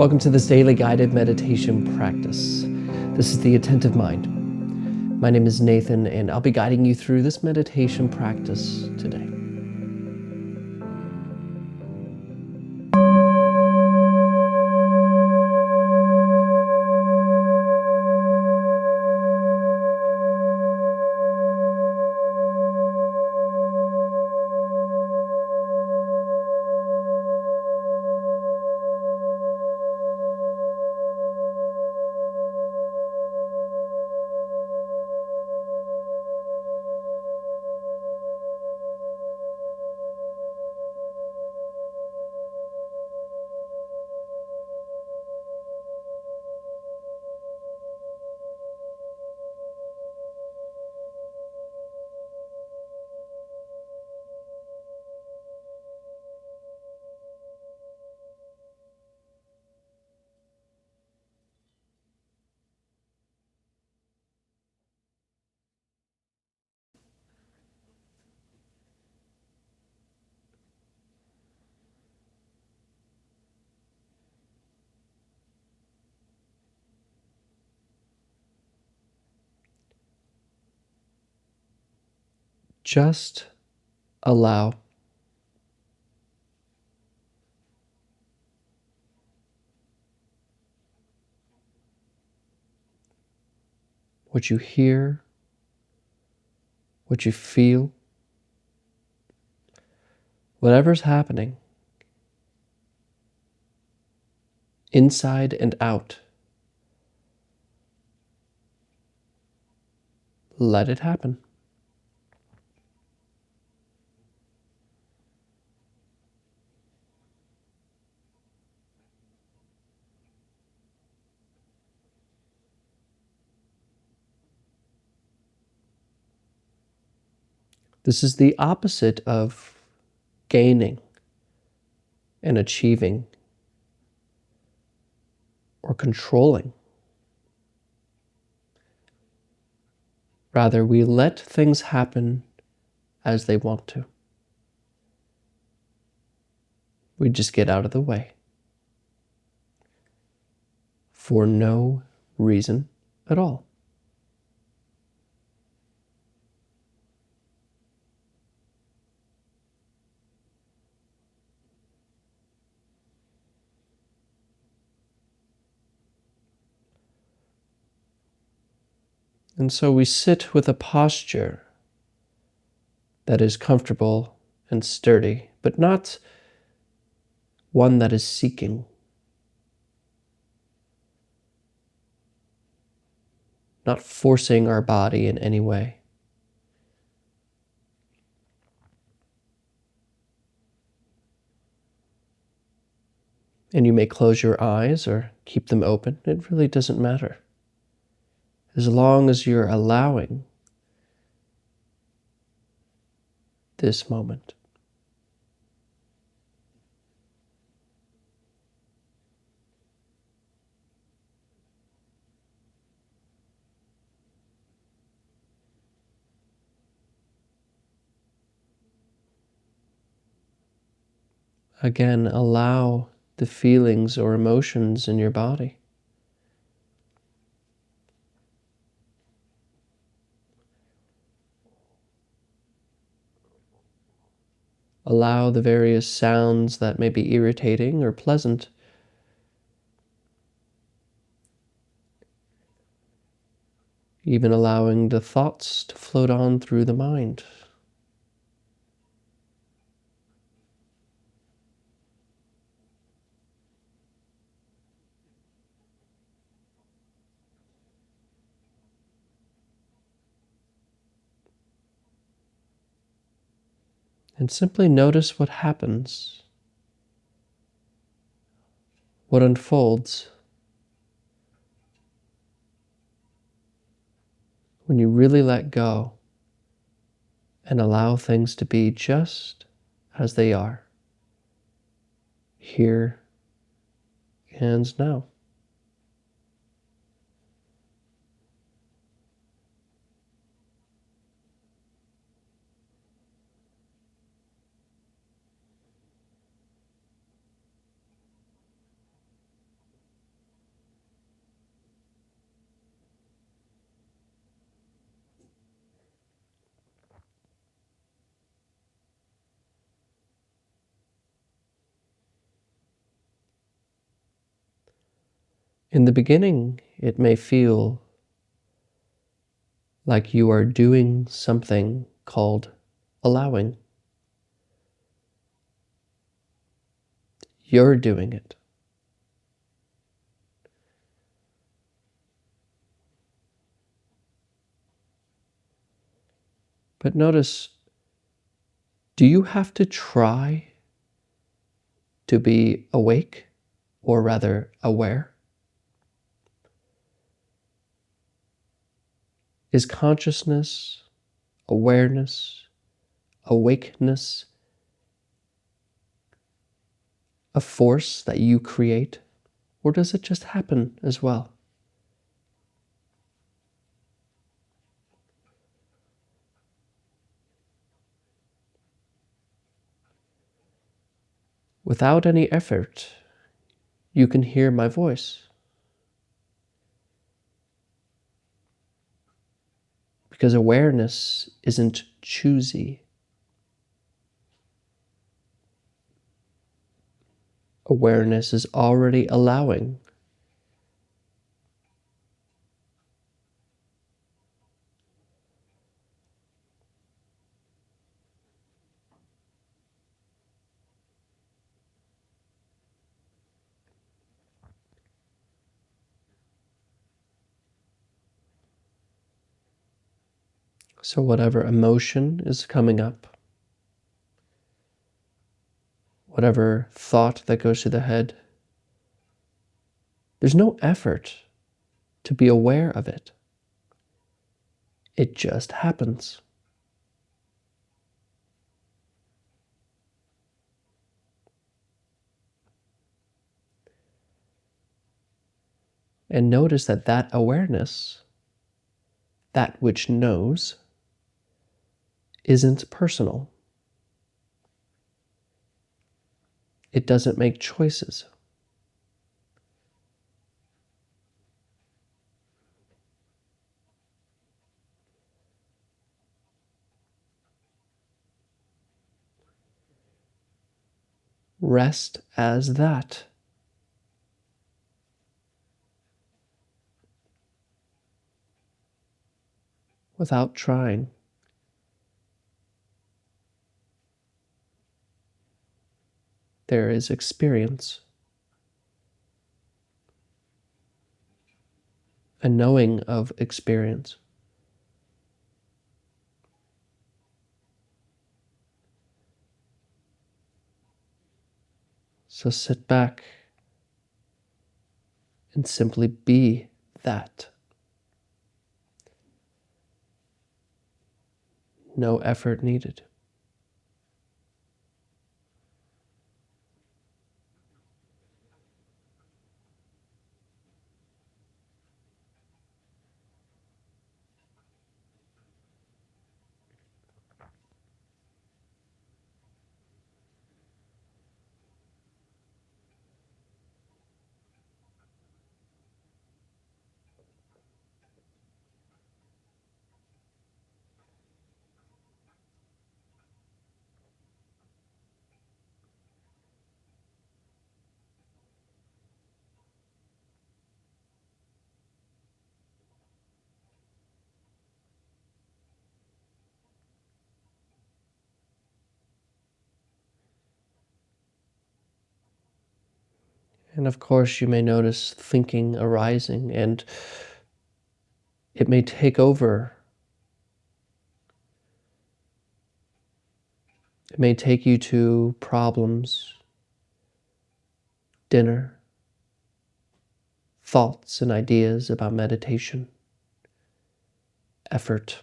Welcome to this daily guided meditation practice. This is the Attentive Mind. My name is Nathan, and I'll be guiding you through this meditation practice today. Just allow. What you hear, what you feel, whatever's happening, inside and out. Let it happen. This is the opposite of gaining and achieving or controlling. Rather, we let things happen as they want to. We just get out of the way for no reason at all. And so we sit with a posture that is comfortable and sturdy, but not one that is seeking, not forcing our body in any way. And you may close your eyes or keep them open. It really doesn't matter. As long as you're allowing this moment. Again, allow the feelings or emotions in your body. Allow the various sounds that may be irritating or pleasant. Even allowing the thoughts to float on through the mind. And simply notice what happens, what unfolds when you really let go and allow things to be just as they are, here and now. In the beginning, it may feel like you are doing something called allowing. You're doing it. But notice, do you have to try to be awake, or rather aware? Is consciousness, awareness, awakeness a force that you create, or does it just happen as well? Without any effort, you can hear my voice. Because awareness isn't choosy. Awareness is already allowing. So whatever emotion is coming up, whatever thought that goes through the head, there's no effort to be aware of it. It just happens. And notice that that awareness, that which knows, isn't personal. It doesn't make choices. Rest as that. Without trying. There is experience. A knowing of experience. So sit back and simply be that. No effort needed. And of course, you may notice thinking arising, and it may take over. It may take you to problems, dinner, thoughts and ideas about meditation, effort.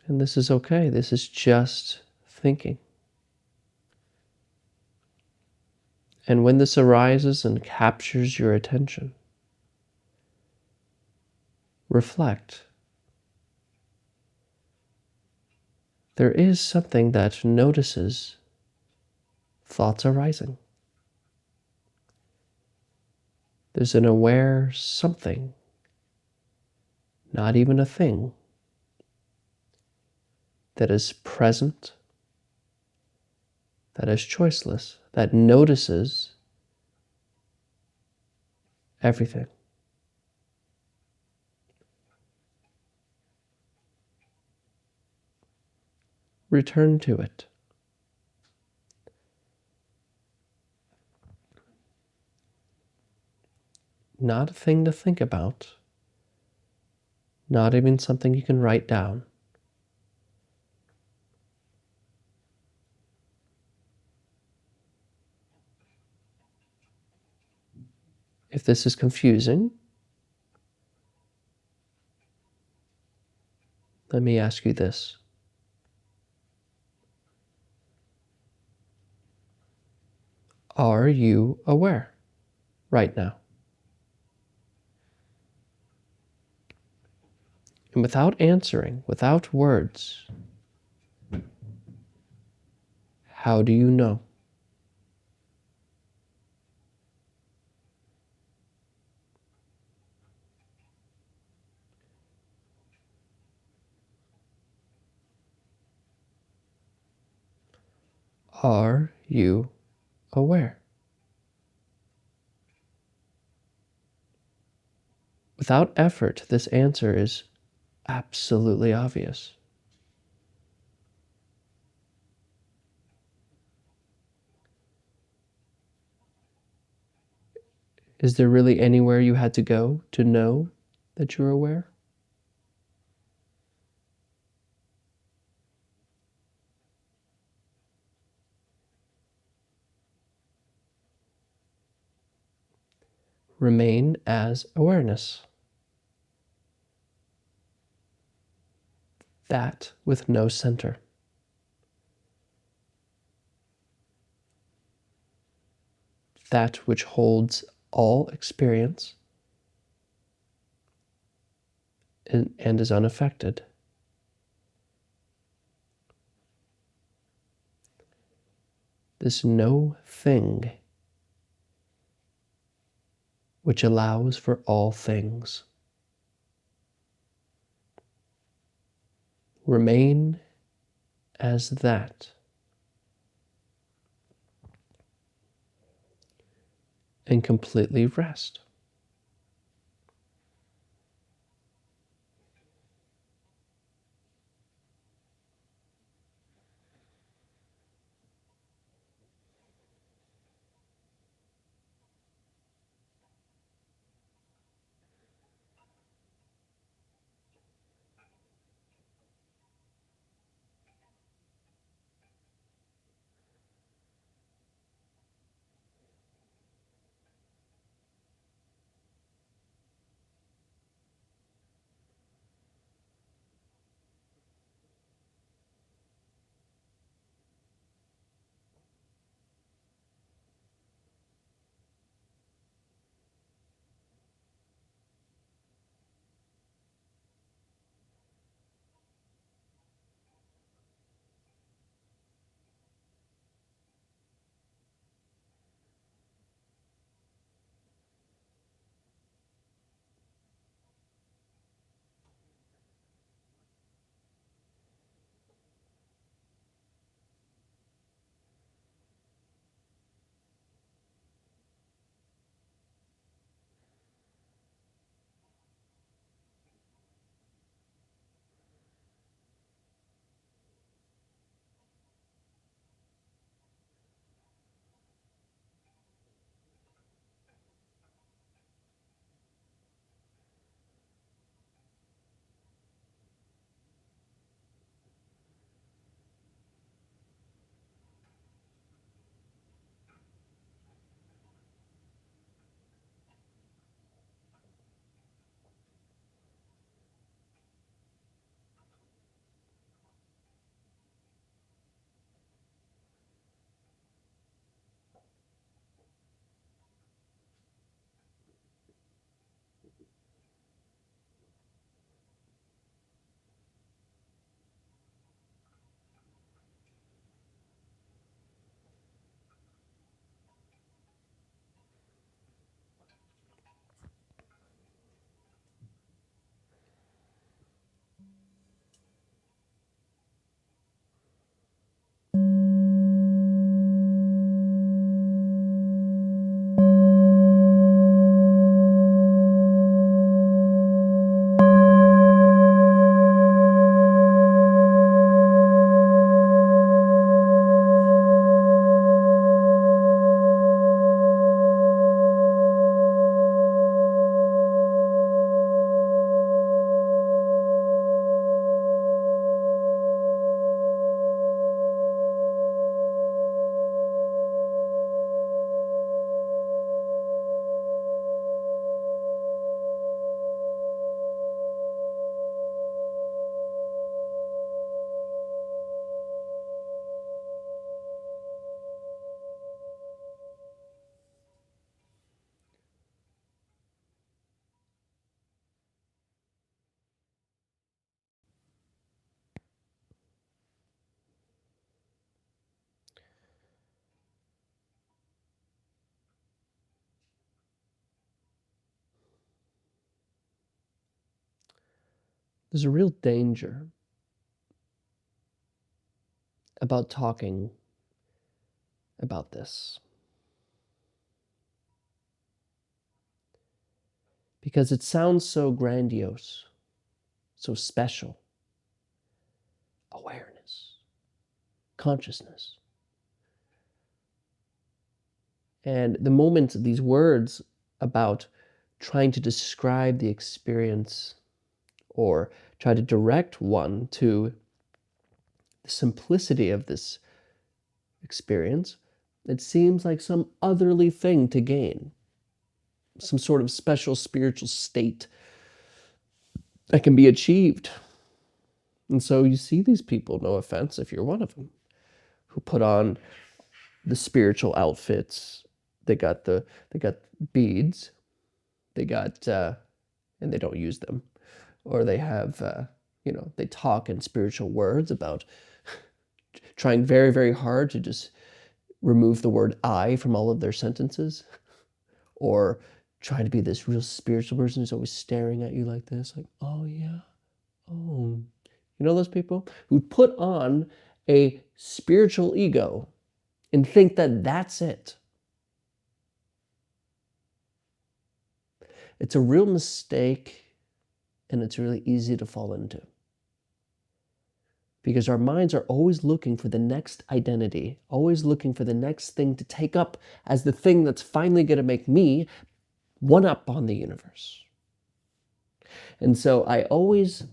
And this is okay. This is just thinking. And when this arises and captures your attention, reflect. There is something that notices thoughts arising. There's an aware something, not even a thing, that is present that is choiceless, that notices everything. Return to it. Not a thing to think about, not even something you can write down. If this is confusing, let me ask you this. Are you aware right now? And without answering, without words, how do you know? Are you aware? Without effort, this answer is absolutely obvious. Is there really anywhere you had to go to know that you're aware? Remain as awareness. That with no center. That which holds all experience and is unaffected. This no thing which allows for all things. Remain as that. And completely rest. There's a real danger about talking about this, because it sounds so grandiose, so special. Awareness, consciousness. And the moment these words about trying to describe the experience or try to direct one to the simplicity of this experience, it seems like some otherly thing to gain, some sort of special spiritual state that can be achieved. And so you see these people, no offense if you're one of them, who put on the spiritual outfits. They got beads, they got and they don't use them, or they have they talk in spiritual words about trying very, very hard to just remove the word I from all of their sentences, or trying to be this real spiritual person who's always staring at you like this, like, oh yeah, oh. You know those people who put on a spiritual ego and think that that's it? It's a real mistake, and it's really easy to fall into. Because our minds are always looking for the next identity, always looking for the next thing to take up as the thing that's finally going to make me one up on the universe. And so I always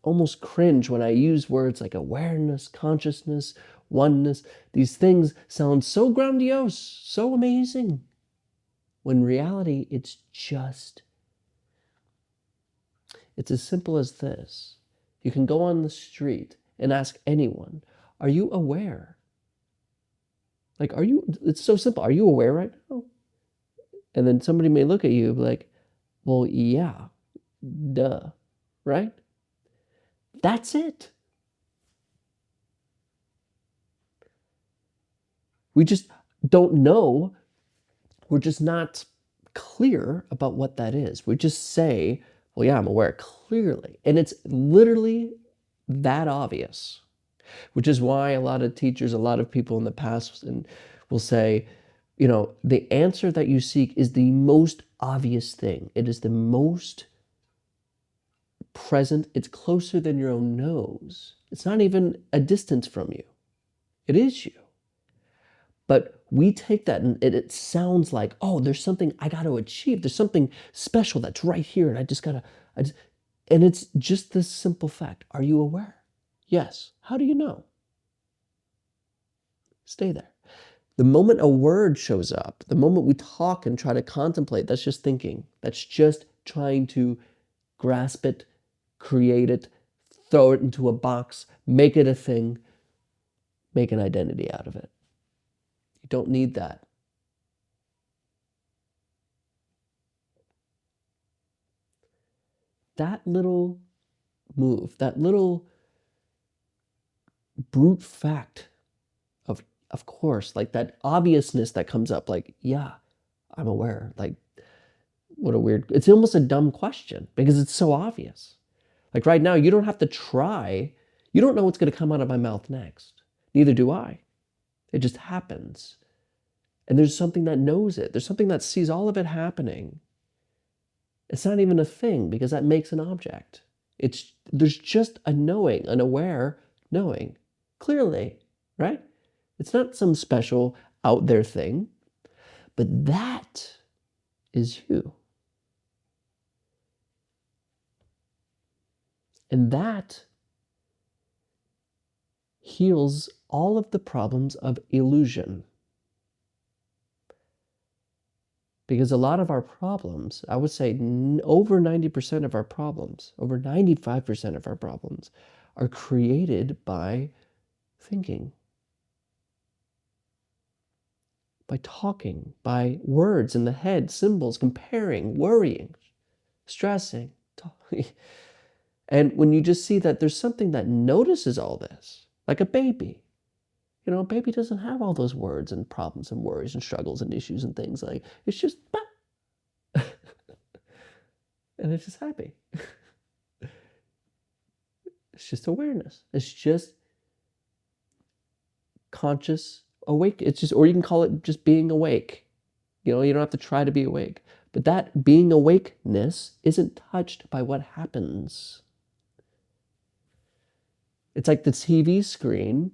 almost cringe when I use words like awareness, consciousness, oneness. These things sound so grandiose, so amazing, when in reality it's as simple as this. You can go on the street and ask anyone, are you aware? Like, it's so simple. Are you aware right now? And then somebody may look at you like, well, yeah, duh, right? That's it. We just don't know. We're just not clear about what that is. We just say, well, yeah, I'm aware clearly. And it's literally that obvious, which is why a lot of teachers, a lot of people in the past will say, the answer that you seek is the most obvious thing. It is the most present. It's closer than your own nose. It's not even a distance from you. It is you. But we take that and it sounds like, oh, there's something I got to achieve. There's something special that's right here. And and it's just this simple fact. Are you aware? Yes. How do you know? Stay there. The moment a word shows up, the moment we talk and try to contemplate, that's just thinking. That's just trying to grasp it, create it, throw it into a box, make it a thing, make an identity out of it. You don't need that. That little move, that little brute fact of course, like that obviousness that comes up, like, yeah, I'm aware. Like, what a weird, it's almost a dumb question because it's so obvious. Like right now, you don't have to try. You don't know what's going to come out of my mouth next. Neither do I. It just happens. And there's something that knows it. There's something that sees all of it happening. It's not even a thing because that makes an object. There's just a knowing, an aware knowing, clearly, right? It's not some special out there thing, but that is you. And that heals all of the problems of illusion. Because a lot of our problems, I would say over 90% of our problems, over 95% of our problems are created by thinking, by talking, by words in the head, symbols, comparing, worrying, stressing. And when you just see that there's something that notices all this, like a baby. A baby doesn't have all those words and problems and worries and struggles and issues and things. Like, it's just, and it's just happy. It's just awareness. It's just conscious awake. It's just, or you can call it just being awake. You know, you don't have to try to be awake. But that being awakeness isn't touched by what happens. It's like the TV screen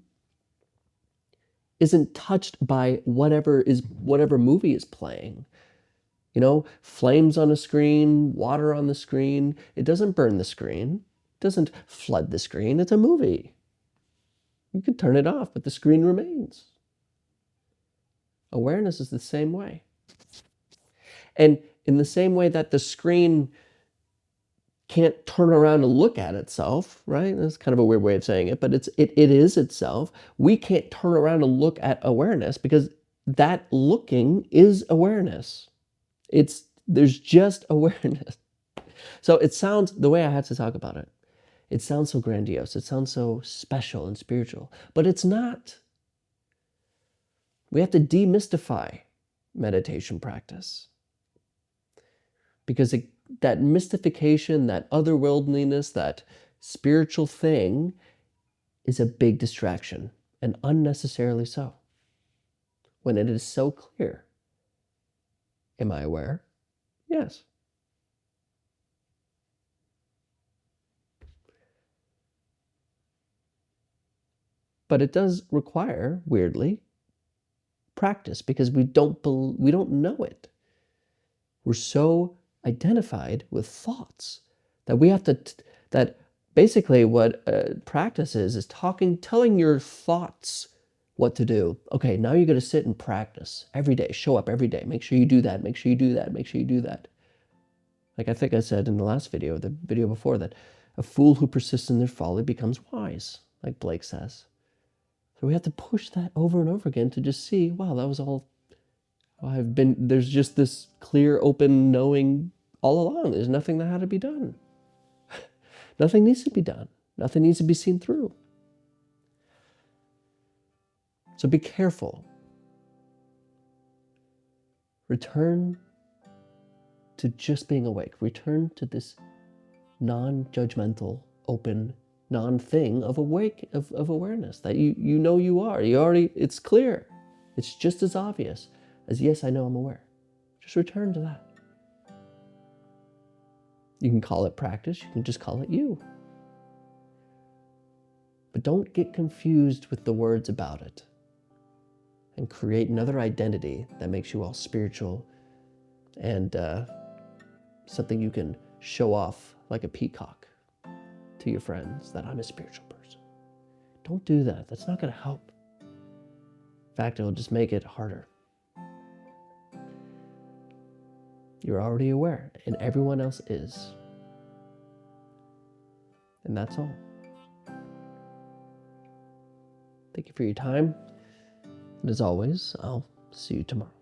isn't touched by whatever movie is playing. You know, flames on a screen, water on the screen. It doesn't burn the screen. It doesn't flood the screen. It's a movie. You can turn it off, but the screen remains. Awareness is the same way. And in the same way that the screen can't turn around and look at itself, right? That's kind of a weird way of saying it, but it is itself. We can't turn around and look at awareness because that looking is awareness. There's just awareness. So it sounds, the way I had to talk about it, it sounds so grandiose. It sounds so special and spiritual, but it's not. We have to demystify meditation practice because that mystification, that otherworldliness, that spiritual thing is a big distraction, and unnecessarily so, when it is so clear. Am I aware? Yes. But it does require, weirdly, practice because we don't know it. We're so identified with thoughts that we have to, that basically what practice is telling your thoughts what to do. Okay, now you're going to sit and practice every day. Show up every day. Make sure you do that. Make sure you do that. Make sure you do that. Like I think I said in the last video, the video before that, a fool who persists in their folly becomes wise, like Blake says. So we have to push that over and over again to just see, wow, that was all there's just this clear, open knowing all along. There's nothing that had to be done. Nothing needs to be done. Nothing needs to be seen through. So be careful. Return to just being awake. Return to this non-judgmental, open, non-thing of awareness that you know you are. It's clear. It's just as obvious as, yes, I know I'm aware. Just return to that. You can call it practice. You can just call it you. But don't get confused with the words about it and create another identity that makes you all spiritual and something you can show off like a peacock to your friends that I'm a spiritual person. Don't do that. That's not going to help. In fact, it'll just make it harder. You're already aware, and everyone else is. And that's all. Thank you for your time. And as always, I'll see you tomorrow.